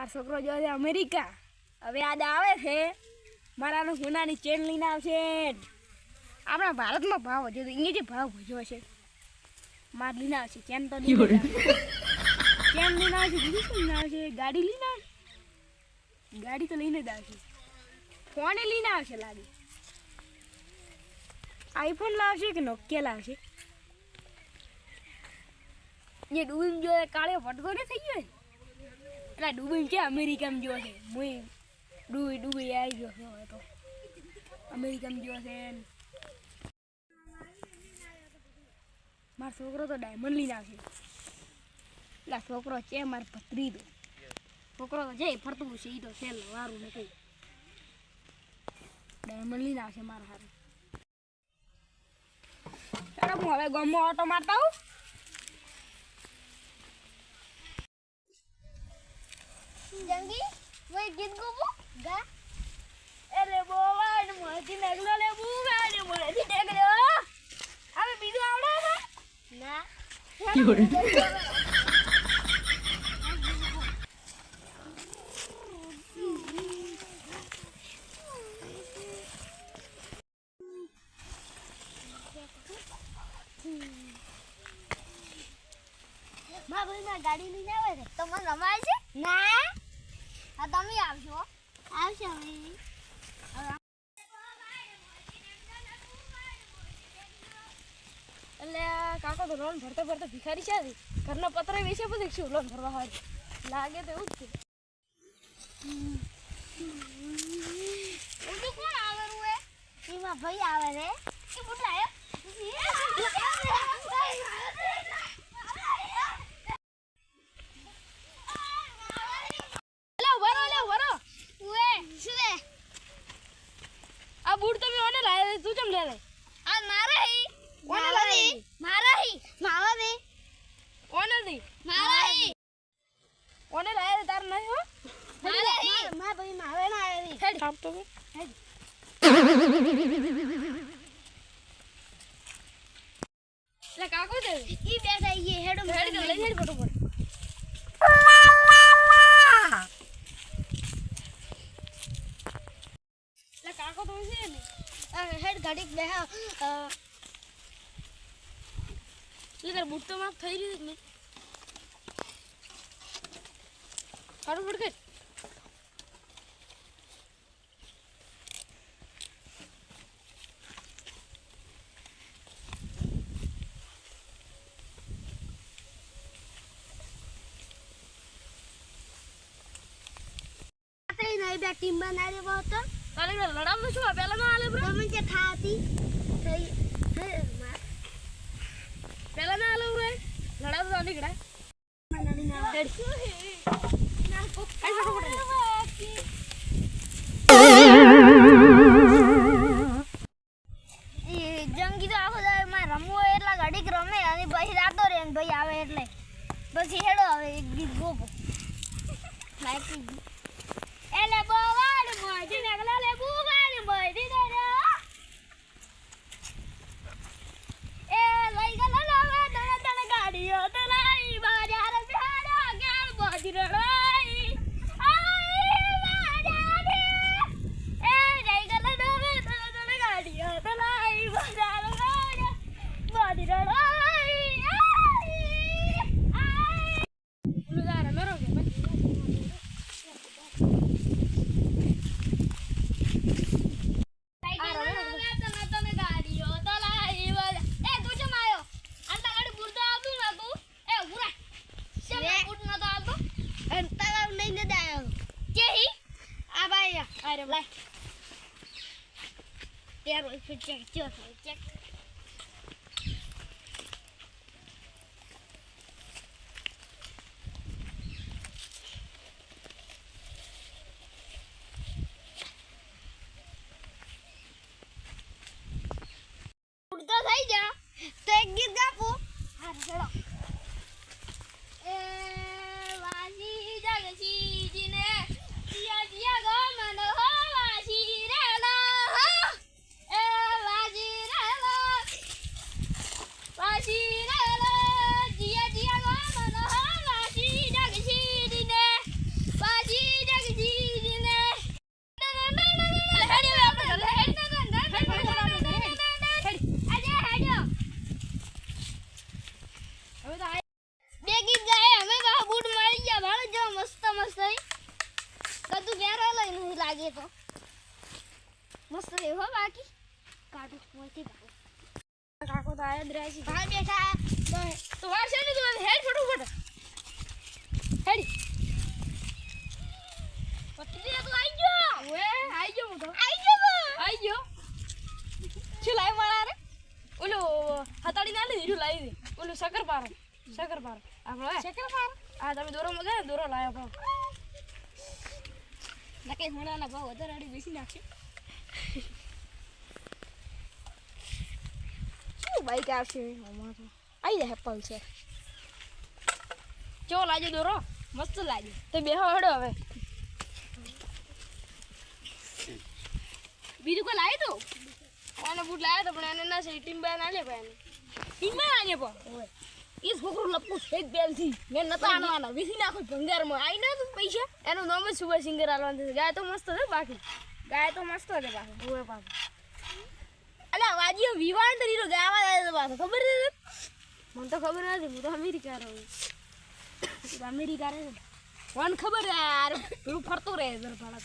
મારો છોકરો જો છે અમેરિકા. હવે આજ આવે છે મારાનો સોનાની ચેન લઈને આવશે. આપણા ભારતમાં ભાવ વધ્યો તો અહીંયા જે ભાવ વધ્યો હશે માર લઈને આવશે. ચેન તો ચેન લઈને આવશે. બીજું શું લઈને આવશે? ગાડી લઈને આવશે. ગાડી તો લઈને જ આવશે. ફોને લઈને આવશે લાગે. આઈફોન લાવશે કે નોકિયા લાવશે? જે ડૂબીમ જો કાળે ફટકો ને થઈ ગયો એટલે ડૂબીમ છે અમેરિકામાં જો છે. હું ડૂબી આવી ગયો છું હવે તો અમેરિકામાં જો છે. મારો છોકરો તો ડાયમંડ લઈને આવશે. એટલે છોકરો છે મારો પત્રી તો છોકરો તો જઈ ફરતું છે. એ તો છે વારું ને કઈ ડાયમંડ લઈને આવશે મારા હારું. ચાલો હું હવે ગામમાં ઓટો મારતા આવું. જંગી વઈ ગીત ગોબો ગા એલે બોવા ને મોજી નગલો લે બુગા ને મોજી નગલો હવે બીજું આવડે છે ના મા ભાઈ માં ગાડી લઈને આવે છે તો મને રમાય છે ના આ તમે આવશો આવશે એટલે કાકો તો લોન ભરતો ભરતો ભિખારી છે. ઘરનો પત્ર વેચે બધું શું લોન ભરવા હોય લાગે તો એવું જ છે. ઉડું કોણ આવે રૂએ એમાં ભાઈ આવે રે એ બુટલા હે આ બૂટ તમે ઓને લાવે તું કેમ લે લે? આ મારા હી ઓને લાવે મારા હી માવા દે ઓને દે મારા હી ઓને લાવે તાર નહીં હો મારા હી મા ભાઈ માવે ના આવે હેડ કાપ તો હેડ લે કાકો દે ઈ બેઠા ઈ હેડો હેડ કે લઈ હેડ ફટોફટ. લે કાકો તો છે ને હેડ ગાડી બેહા લે તાર બૂટ તો માફ થઈ રહ્યું ને ફટોફટ કર. નહીં બે ટીમ બનાવી બહુ તો તારે લડાવવાનું શું પેલા ના આલે બ્રો તમે જે થાતી થઈ પેલા ના આલે બ્રો લડાવ તો નીકળે હેડ જંગી તો આખો દાડો માં રમવો એટલા ઘડીક રમે અને પછી રાતો રે ને ભાઈ આવે એટલે પછી હેડો હવે એક ગીત ગોપો લાઈક એલે બોવાડ મોજી નગલા લે બુવાડ મોજી દે એ લઈ ગલા લાવા દણ ગાડીઓ તો લઈ બાજાર સાડા ગાળ મોજી રડાઈ આઈ બાજાર એ લઈ ગલા લાવા દણ ગાડીઓ તો લઈ બાજાર મોજી રડાઈ ઉલગાર મેરો કે અરે ભાઈ તેરો ચેક ચેક ઉડતો થઈ જા તો એક ગીત ગાપો હા ચલો એ વાસી જગસી જીને જીયા જીયા ગો મન હો વાસી રે લા એ વાસી રે તો મસ્ત રહ્યું હો બાકી કાઢું મોટી કાઢું કાકો તો આયા જ રહ્યા છે ભાઈ બેઠા તો વાર છે ને તું હેડ ફટાફટ હેડી પત્રી તું આવી ગયો ઓએ આઈ ગયો હું તો આવી ગયો શું લાવી મારા રે ઓલું હતાડી ના લીધી લાવી દે ઓલું શક્કરપારો આપણો શક્કરપારો આ તમે દોરો મગાવ્યો દોરો લાવ્યો આપણો નકે હોણાના ભાવ વધારે અડી બેસી નાખશે શું બાઈક આવશે આમાં તો આવી જાય એપલ છે કેવો લાગ્યો દોરો મસ્ત લાગ્યો તો બેહો હેડો હવે બીજું કોઈ લાવી દો આને બૂટ લાવ્યો તો પણ એને ના છે ટીમ્બા ના લે ભાઈ ટીમ્બા ના લે પણ એ છોકરો લપકો ફેક બેલથી મેં નતા આનવાના વીસી નાખો ભંગારમાં આવી ના તો પૈસા એનું નામ જ સુભાષ સિંગર આલવાનું છે ગાય તો મસ્ત છે બાકી ગાય તો મસ્ત છે બાકી ઓએ બાકી અલા વાજીઓ વિવાહ તો રીરો ગાવા જાય તો પાછો ખબર છે મને તો ખબર નથી હું તો અમેરિકા રહું અમેરિકા રહે કોણ ખબર યાર પેલું ફરતો રહે જર ભાડા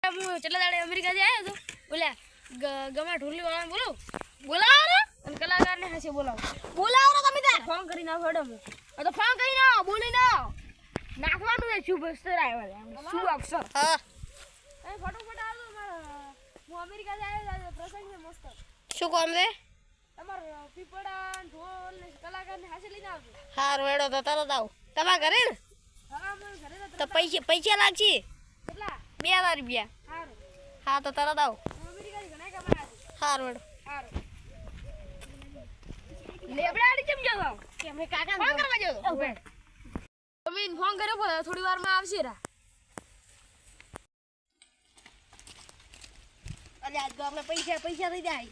તો હું ચલા દાડે અમેરિકા થી આવ્યો તો બોલ્યા ગમા ઢોલી વાળા બોલાવો ને અને કલાકારને હાસે બોલાવો તમે તાર ફોન કરી નાખો હેડો હું તો ફોન કરી નાખો બોલી નાખો નાખવાનું છે શુભ અક્ષર આવ્યો શુભ અક્ષર હા એ ફટોફટ આવો હું અમેરિકા થી આવ્યો પ્રસંગ છે મસ્ત શું કોમ રે તમાર પીપળા ઢોલ ને કલાકારને હાસે લઈને આવજો હારું હેડો તો તરત આવ તમારા ઘરે ને હા મને ઘરે તો પૈસા લાગશે કેટલા 2000 રૂપિયા સારું હા તો તરત આવ હું અમેરિકા થી ઘણા કમાયા છે હારું હેડો સારું લેબડાડી કેમ જાવ કે મે કાકા ફોન કરવા જાવ તમે ફોન કર્યો પણ થોડી વારમાં આવશે રા અરે આજ તો આપણે પૈસા થઈ જાય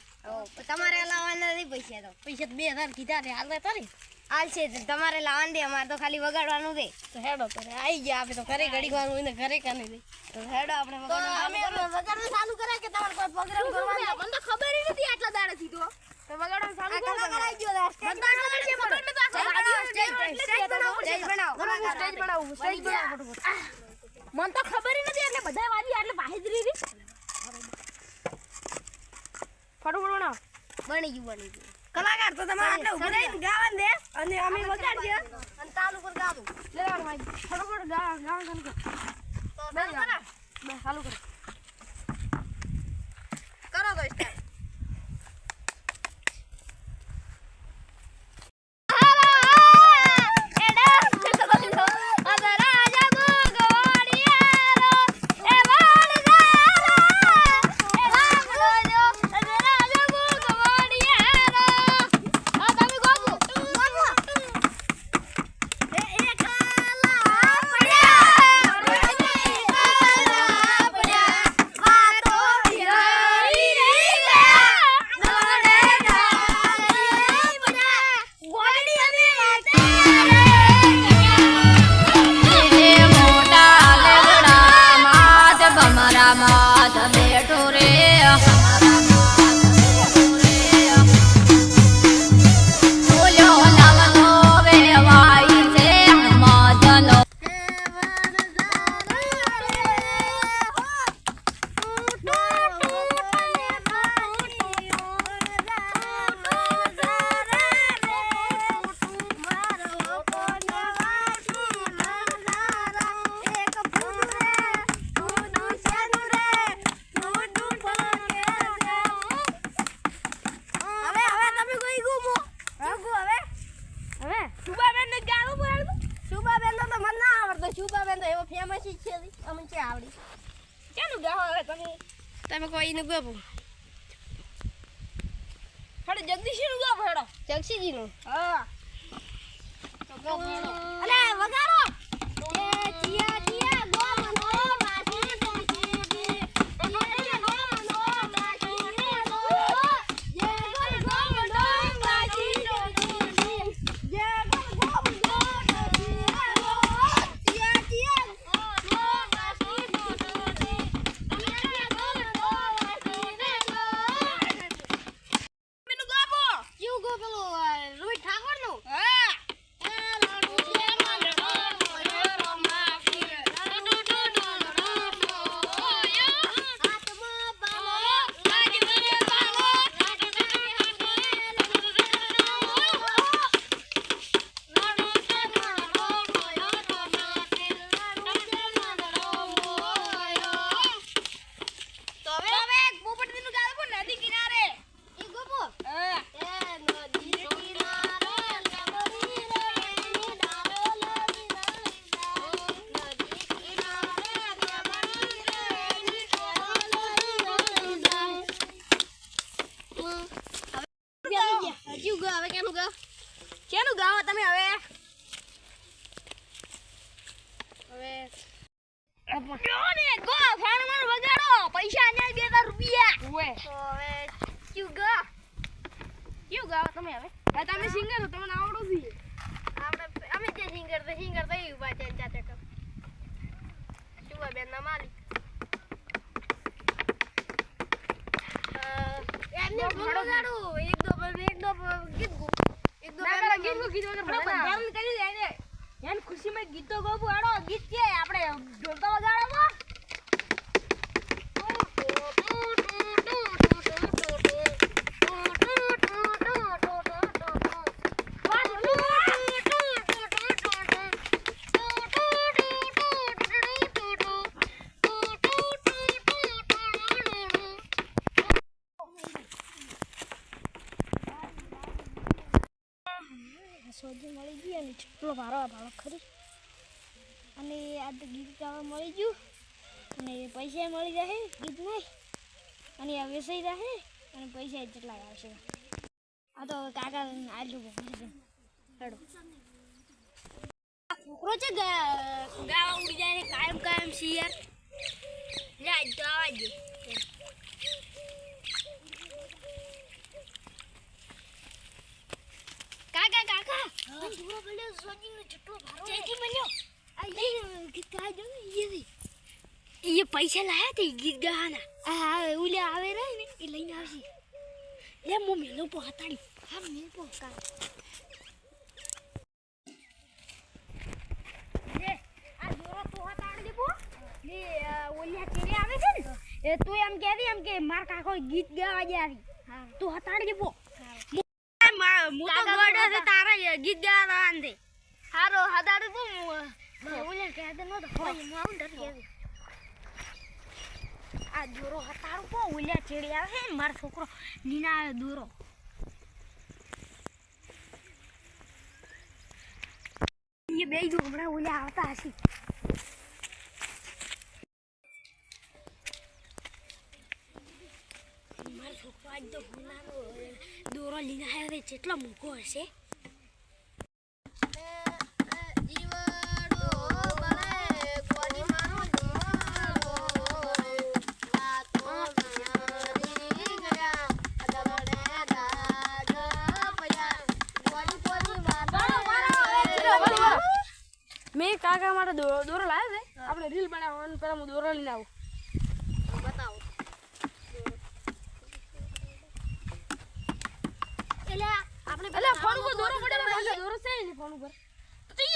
તમારે લાવવાના નહીં પૈસા તો 2000 કીધા ને હાલ તો ને હાલ છે તમારે લાવવાનું દે અમારે તો ખાલી વગાડવાનું દે તો હેડો તો આવી ગયા આપણે તો ઘરે ઘડીકવાનું હોય ને ઘરે કાને દે તો હેડો આપણે વગાડવાનું ચાલુ કરે કે તમારે કોઈ પ્રોગ્રામ કરવાનો મને તો ખબર ય નથી આટલા દાડેથી તો વગાડવાનું ચાલુ કરો કરાઈ ગયો સ્ટેજ બનાવો મને તો ખબર ય નથી એટલે બધા વાજી એટલે વાહી જ રીધી ફટોફટ બનાવો બની ગયું કલાકાર તો તમારે આટલે ઉભા રહીને ગાવાનું દે અને અમે વગાડજે અને ચાલુ કર ગાવું લે ભાઈ ફટોફટ ગાવાનું ચાલુ કર બે ચાલુ કરો કરો તો સ્ટાર્ટ તમે કોઈ નું ગાવો હેડો જગદીશી નું ગાવ હેડો જગસીજી નું હા અલે વગાડો એ ચિયા ચિયા ગો મનો માસી ડોસી જી ચિયા ગો મનો માસી ગો જે ગો મનો માસી ડોસી જી જે ગો મનો ડોસી ગો ચિયા ચિયા ગો માસી ડોસી જી ચિયા ગો મનો માસી ગો મેનુ ગાબો ક્યુ ગો પેલો રોહિત ઠાકોર નું હા એ લાડુ છે મને ને ગો ફાણમાં વગાડો પૈસા ન્યાય 2000 રૂપિયા ઓએ તો હવે ક્યુ ગા કેવું ગાવ તમે હવે તમે સિંગર છો તમને આવડું છે આપણે અમે જે સિંગર થઈ ઉભા છે ચાચા કપ ચુવા બેન ના માલિક એમને વગાડો એક દો ગીત ગો એક દો ના ગીત વગર બંધારણ કરી દે ને યાર ખુશીમાં ગીતો ગાવું આડો ગીત કે આપણે ઢોલતા વગાડો સોજી મળી ગઈ અને કેટલો ભાડો ખરી અને આ તો ગીત ગાવા મળી ગયું અને પૈસા મળી જશે ગીત નહીં અને આ વેચાઈ જશે અને પૈસા જેટલા આવશે આ તો કાકા આટલું હેડો છોકરો છે ગાવા ઉડી જાય ને કાયમ છે યાર લે આજ તો આવા જ કાકા ધૂળો પડ્યો સોજીનો ચટલો ભારો ચેથી બન્યો આ ગીત ગાય જો ને એ પૈસા લાયા તે ગીત ગાવાના હા ઉલે આવે રે ને એ લઈને આવશે લે મો મેલો પો હતાડી હા મેલ પો કા લે આ જોરો તો હતાડી દે પો લે ઓલિયા કેરે આવે છે ને એ તું એમ કે માર કાકો ગીત ગાવા જાવી હા તું હતાડી દે પો હું તો ગોડો છે તારા ગીત ગાવા આંદે હારો હદાડે તો ઓલે કહેતે નો તો હોય મારું ડર કે આ દોરો હતારું કો ઓલ્યા ચેડી આવે છે મારો છોકરો નીના આવે દોરો એ બે જો હમણાં ઓલ્યા આવતા હશે મારો છોકરો આજ તો ગુનાનો દોરો લીના આવે કેટલો મૂકો હશે મેં કાકા માટે દોરો લાવ્યો છે આપણે રીલ બનાવવાનું પેલા હું દોરો લઈને આવું બતાવો એટલે આપણે પેલા ફોન ઉપર દોરો પડ્યો છે દોરો છે ને ફોન ઉપર તો એ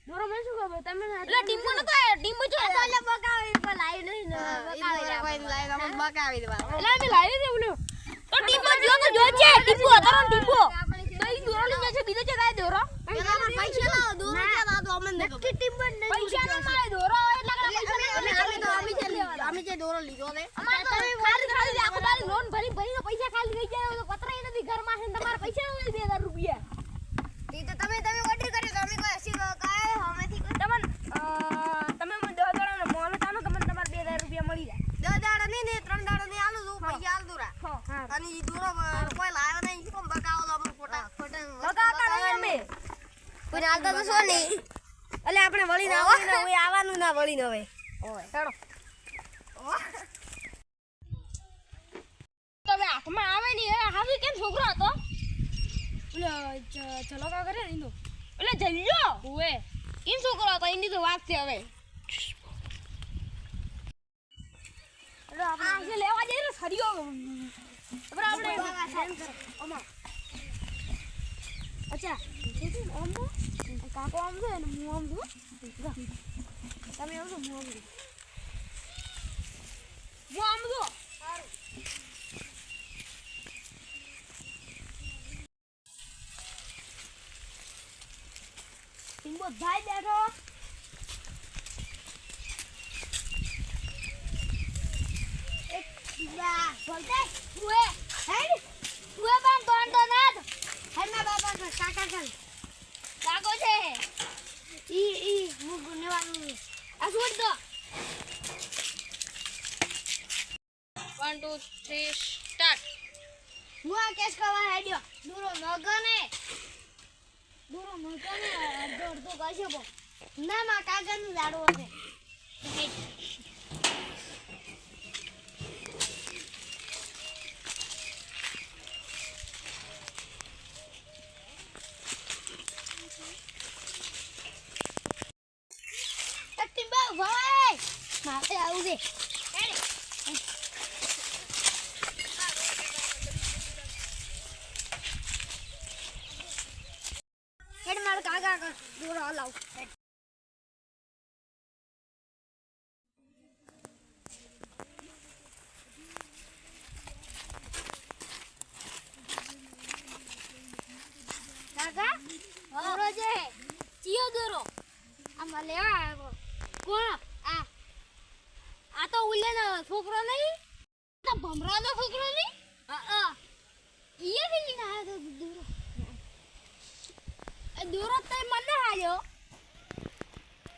દોરો મને શું ખબર તમે એટલે ટીમો નતો ટીમો જો એટલે બગાવી પર લાઈવ નહીં લાઈવ અમે બગાવી દેવા એટલે અમે લાવી દે બોલ્યો તો ટીમો જો તો જો છે ટીમો અતારો ટીમો તો એ દોરો લઈને છે બીજો છે કાય દોરો પૈસા લાવો દોરો કે લાવો અમને નક્કી ટીમ બન નહીં પૈસા ના મળે દોરો એટલે પૈસા અમે જે દોરો લીધો ને ખાલી આખો દાડી લોન ભરીને પૈસા ખાલી થઈ જાય તો પતરાય નથી ઘરમાં છે તમારા પૈસા નથી 2000 રૂપિયા ઈ તો તમે ઓર્ડર કર્યો તો અમે કોઈ હસી કાય હમેથી કોઈ તમે મને 10 દાડાનો મોલ તાનો તમને તમારા 2000 રૂપિયા મળી જાય 10 દાડા નહીં ને 3 દાડા નહીં આલું છું પૈસા આલ દોરા હા અને ઈ દોરો કોઈ લાવ્યો નહીં કોમ બગાવો તો અમે ફોટા બગાતા નહીં અમે કોઈ આલતા તો છો નહીં એટલે આપણે વળી ના આવો ઓય આવવાનું ના વળી ન હવે ઓય હેડો તમે હાથમાં આવે ને હાવી કેમ છોકરો હતો ચલો કા કરે એનો એટલે જલ્યો ઓએ કેમ છોકરો હતો એની તો વાત છે હવે એટલે આપણે લેવા જઈએ ને સરિયો આપણે ઓમાં અચ્છા આમ તો કાકો આમ છે ને હું આમ છું તમે આમ છો હું આમ છું હું આમ છું ટીમ્બો ભાઈ બેઠો એક બીજા બોલતે હુએ હેડ હુએ બાન તો ના હેડ ના બાબા કાકા કલ કાકો છે ઈ હું ગુનેવાનું આ છોડ દો 1 2 3 સ્ટાર્ટ હું આ કેસ કરવા હેડ્યો દૂરો નગને અડધો અડધો કરશે બો ના માં કાગળનું ઝાડવું હશે ભાઈ મારે આવું છે હેડ મારે કાકા દોરો હલાવ કાકા દોરો છે ચિયો દોરો આમાં લેવા આવ્યો કોણ આ તો ઉલ્લેનો છોકરો નહીં તો ભમરાનો છોકરો નહીં ઈએ થી ના તો દોરો દોરો તો મને હાલ્યો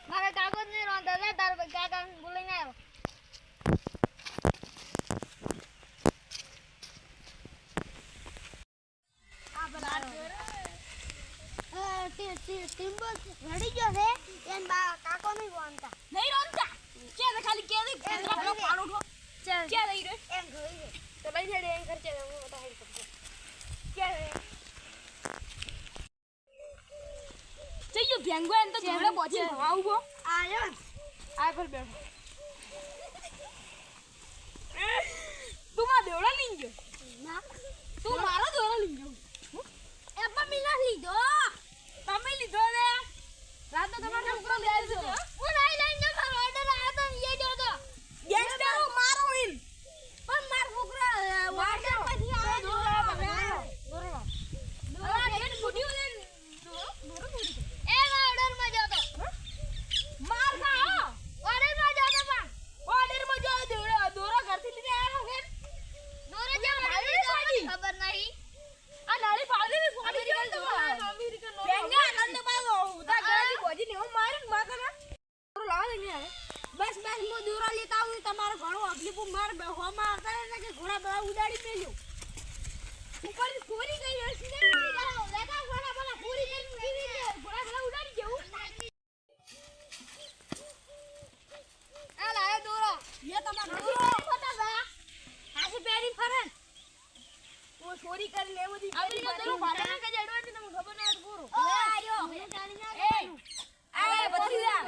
મારા કાગળ ને રોંધા હતા તાર કાકા બોલીને આવ્યો આ બરાબર ટીમ્બો રડી ગયો છે એન બા કાકો નહીં રોંધતા નહીં રોંધતા કે ખાલી કે દે પેલો પાડો ઉઠો ચાલ કે દઈ રે એમ જોઈ તો લઈ જડે એમ કરજે હું બતા હેડ કરજો કે ચઈયો ભેંગો એન તો જોડે બોચી ભવા ઉભો આયો આ પર બેઠો તું માં દેવડા લઈ ગયો ના તું મારો દેવડા લઈ ગયો એ પણ મિલા લીધો તમે લીધો ને રાત તો તમારે છોકરો લઈ આવજો હું નહીં લઈને મારો ઓર્ડર આવ્યો તો એ જો તો ગેંગસ્ટર મારો ઈન પણ માર છોકરા ઓર્ડર પછી આવે દોરો આ હેડ ગુડીઓ લે દોરો ગુડી એ ઓર્ડર માં જો તો માર ખા ઓર્ડર માં જો તો પણ ઓર્ડર માં જો દેવડા દોરો ઘરથી લઈને આવ્યો કે દોરે જે ભાઈ ભાઈ ખબર નહીં આ નાળી પાડે ને અમેરિકન તો અમેરિકન નો બેંગા નંદ બાગો ઉતા ગાડી બોજી ને હું મારી માતા ના દોરો લાવ લઈને આવે બસ હું દોરા લેતા આવું તમારો ઘણો અગલી પુ માર બેહવામાં આવતા ને કે ઘોડા બધા ઉડાડી મેલ્યો ઉપર પૂરી ગઈ હશે ને લેતા ઘોડા બધા પૂરી કરીને જીવી લે ઘોડા બધા ઉડાડી જેવું આ લાયો દોરો ये તમારો ખોટા બા હાથે પેરી ફરન ઓ ચોરી કરી લેવો દી અમેરિકન દોરો પાડે કે એડવાન્સ તમને ખબર ના પૂરો ઓ આયો મને જાણી ના આ બત્રીજા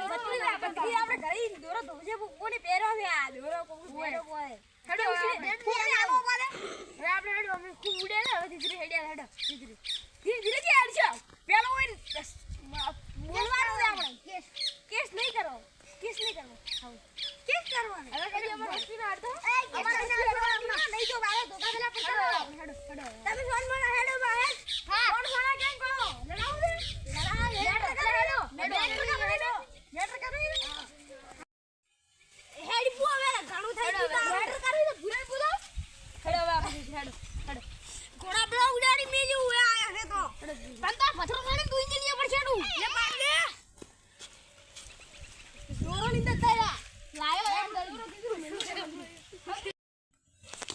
આપણે ઘરે દોરો ધોજે કોને પહેરો છે આ દોરો કોઈ પહેરો કોઈ હેડો કોને આવો પાડે હવે આપણે હેડો અમે ખૂબ ઉડે ને હવે ધીરે હેડ્યા હેડો ધીરે કે હેડજો પેલો હોય બોલવાનું છે આપણે કેસ નહીં કરો કેસ કરવાનો હવે કદી અમાર હોસ્પિટલ આડતો અમાર નહીં તો બારે ધોકા પેલા પર કરો હેડો તમે ફોન માં હેડો બહાર હા ફોન ફોન કેમ કરો લડાવ દે લડાવ લેટર કરો હેડો લેટર કરો હેડી પુ હવે ઘણું થઈ ગયું લેટર કરી તો ભૂરે પૂરો હેડો હવે આપણે હેડો ઘોડા બધા ઉડાડી મેલ્યું હોય આયા છે તો તંતા પથરો મારે તું ઇન્જિનિયર પર છેડું લે પાડ લે દોરો ની દતાયા લાયો એમ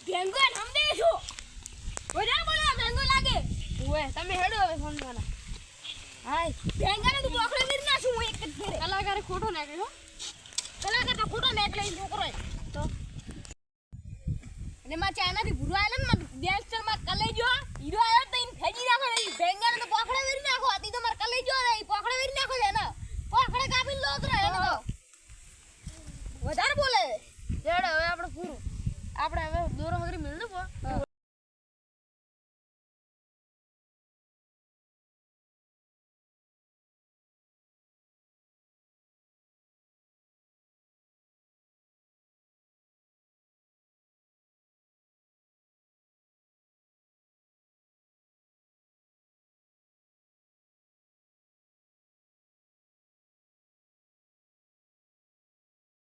ભેંગો હમદે છો ઓરા બોલા ભેંગો લાગે ઓએ તમે હેડો હવે ફોન વાળા હાય ભેંગાને તું પકડે વીર ના છું એક જ ફેરે કલાકારે ખોટો નાખ્યો કલાકાર તો ખોટો નાખ્યો ઈ છોકરો તો અને માં ચાઇના થી ભૂરો આલે ને ગેંગસ્ટર માં કલે જો હીરો આયો તો ઈન ફેજી નાખો ઈ ભેંગાને તો પકડે વીર નાખો આતી તો માર કલે જો ઈ પકડે વીર નાખો છે ને પકડે કાપી લો તો